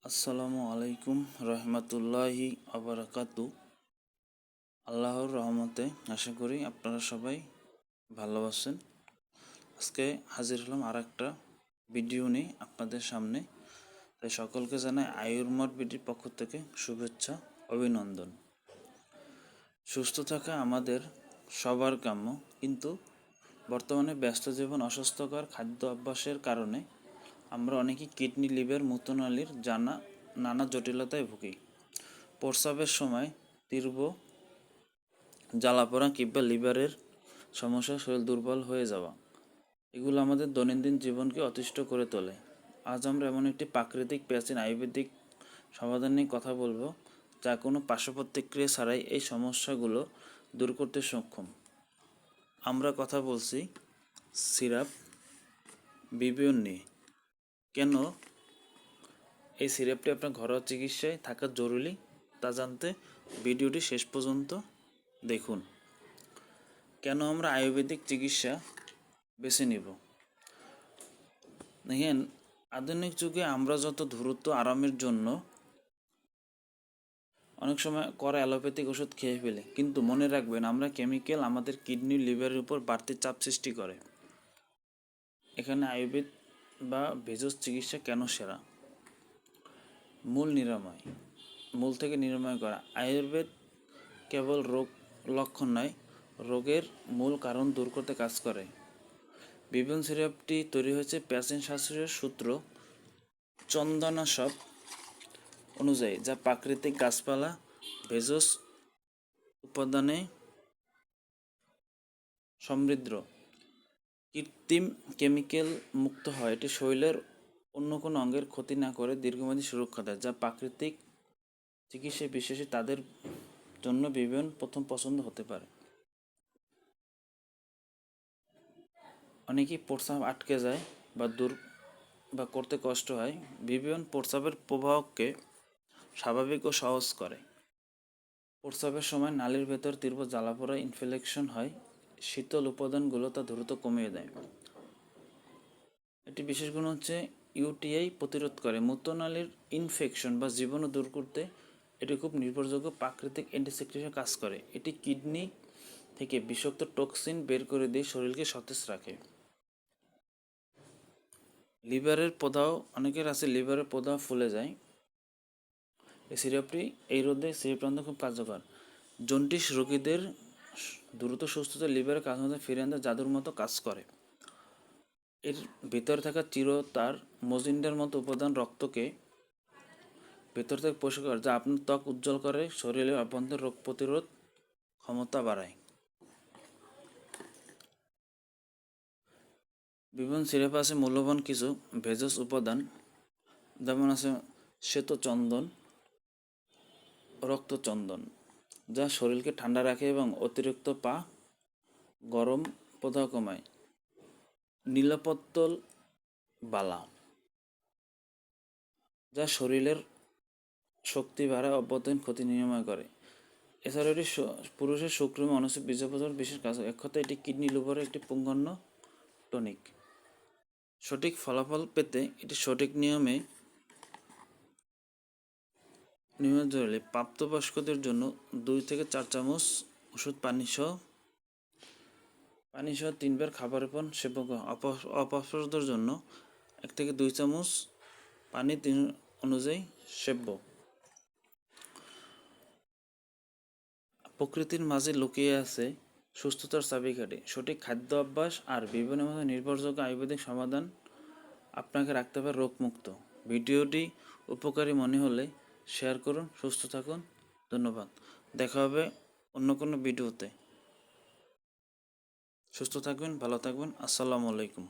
আসসালামু আলাইকুম রহমতুল্লাহি আবরাকাতু। আল্লাহর রহমতে আশা করি আপনারা সবাই ভালো আছেন। আজকে হাজির হলাম আর একটা ভিডিও নিয়ে আপনাদের সামনে। তাই সকলকে জানাই আয়ুর্মঠ বিডির পক্ষ থেকে শুভেচ্ছা, অভিনন্দন। সুস্থ থাকা আমাদের সবার কাম্য, কিন্তু বর্তমানে ব্যস্ত জীবন, অস্বাস্থ্যকর খাদ্য অভ্যাসের কারণে আমরা অনেকেই কিডনি, লিভার, মূত্রনালীর নানা জটিলতায় ভুগি। প্রস্রাবের সময় তীব্র জ্বালাপোড়া কিংবা লিভারের সমস্যা, শরীর দুর্বল হয়ে যাওয়া, এগুলো আমাদের দৈনন্দিন জীবনকে অতিষ্ঠ করে তোলে। আজ আমরা এমন একটি প্রাকৃতিক, প্রাচীন আয়ুর্বেদিক সমাধান নিয়ে কথা বলবো, যা কোনো পার্শ্বপ্রতিক্রিয়া ছাড়াই এই সমস্যাগুলো দূর করতে সক্ষম। আমরা কথা বলছি সিরাপ বিবিয়ন নিয়ে। কেন এই সিরাপটি আপনার ঘরোয়া চিকিৎসায় থাকা জরুরি তা জানতে ভিডিওটি শেষ পর্যন্ত দেখুন। কেন আমরা আয়ুর্বেদিক চিকিৎসা বেছে নিব? দেখেন, আধুনিক যুগে আমরা যত দ্রুত আরামের জন্য অনেক সময় অ্যালোপ্যাথিক ওষুধ খেয়ে ফেলি, কিন্তু মনে রাখবেন, আমরা কেমিক্যাল আমাদের কিডনি, লিভারের উপর বাড়তি চাপ সৃষ্টি করে। এখানে আয়ুর্বেদ বা ভেষজ চিকিৎসা কেন সেরা? মূল থেকে নিরাময় করা। আয়ুর্বেদ কেবল রোগ লক্ষণ নয়, রোগের মূল কারণ দূর করতে কাজ করে। বিবিয়ন সিরাপটি তৈরি হয়েছে প্রাচীন শাস্ত্রীয় সূত্র চন্দনাশক অনুযায়ী, যা প্রাকৃতিক গাছপালা, ভেষজ উপাদানে সমৃদ্ধ, কৃত্রিম কেমিক্যাল মুক্ত হয়। এটি শরীরের অন্য কোনো অঙ্গের ক্ষতি না করে দীর্ঘমেয়াদী সুরক্ষা দেয়, যা প্রাকৃতিক চিকিৎসায় বিশ্বাসী তাদের জন্য বিবিয়ন প্রথম পছন্দ হতে পারে। অনেকেই প্রস্রাব আটকে যায় বা করতে কষ্ট হয়। বিবিয়ন প্রস্রাবের প্রবাহকে স্বাভাবিক ও সহজ করে। প্রস্রাবের সময় নালীর ভেতর তীব্র জ্বালাপোড়া, ইনফ্লেকশন হয়, শীতল উপাদানগুলো তা দ্রুত কমিয়ে দেয়। এটি বিশেষ গুণ হচ্ছে ইউটিআই প্রতিরোধ করে, মূত্রনালীর ইনফেকশন বা জীবাণু দূর করতে এটি খুব নির্ভরযোগ্য প্রাকৃতিক অ্যান্টিসেপ্টিক কাজ করে। এটি কিডনি থেকে বিষাক্ত টক্সিন বের করে দিয়ে শরীরকে সতেজ রাখে। লিভারের প্রদাহ, অনেকের আছে লিভারের প্রদাহ ফুলে যায়, এই সিরাপটি এই রোধে সিরাপটি খুব কার্যকর। জন্ডিস রোগীদের দ্রুত সুস্থতা, লিভারের কাজ ফিরে আনতে জাদুর মতো কাজ করে। এর ভিতরে থাকা চিরতার মজিন্ডার মতো উপাদান রক্তকে ভেতর থেকে পরিষ্কার করে, যা আপনার ত্বক উজ্জ্বল করে, শরীরের অভ্যন্তর রোগ প্রতিরোধ ক্ষমতা বাড়ায়। বিভিন্ন সিরাপে আছে মূল্যবান কিছু ভেষজ উপাদান, যেমন আছে শ্বেতচন্দন, রক্তচন্দন, যা শরীরকে ঠান্ডা রাখে এবং অতিরিক্ত গরম প্রদাহ কমায়। নীলপত্তল বালা, যা শরীরের শক্তি বাড়ায়, অভ্যন্তরীণ ক্ষতি নিরাময় করে। এছাড়া এটি পুরুষের শুক্রাণু অনসিক বীর্যপতন বিশেষ কাজ। এক কথায় এটি কিডনি, লিভারের একটি পূর্ণাঙ্গ টনিক। সঠিক ফলাফল পেতে এটি সঠিক নিয়মে জরুরি। প্রাপ্তবয়স্কদের জন্য 2 থেকে 4 চামচ ওষুধ পানিসহ 3 বার খাবারের পর সেবন করা। অপ্রাপ্তদের জন্য 1 থেকে 2 চামচ পানি 3 অনুযায়ী সেব্য। প্রকৃতির মাঝে লুকিয়ে আছে সুস্থতার চাবিকাঠি। সঠিক খাদ্য অভ্যাস আর বিভিন্ন মতো নির্ভরযোগ্য আয়ুর্বেদিক সমাধান আপনাকে রাখতে পারে রোগমুক্ত। ভিডিওটি উপকারী মনে হলে শেয়ার করুন। সুস্থ থাকুন। ধন্যবাদ। দেখা হবে অন্য কোনো ভিডিওতে। সুস্থ থাকবেন, ভালো থাকবেন। আসসালামু আলাইকুম।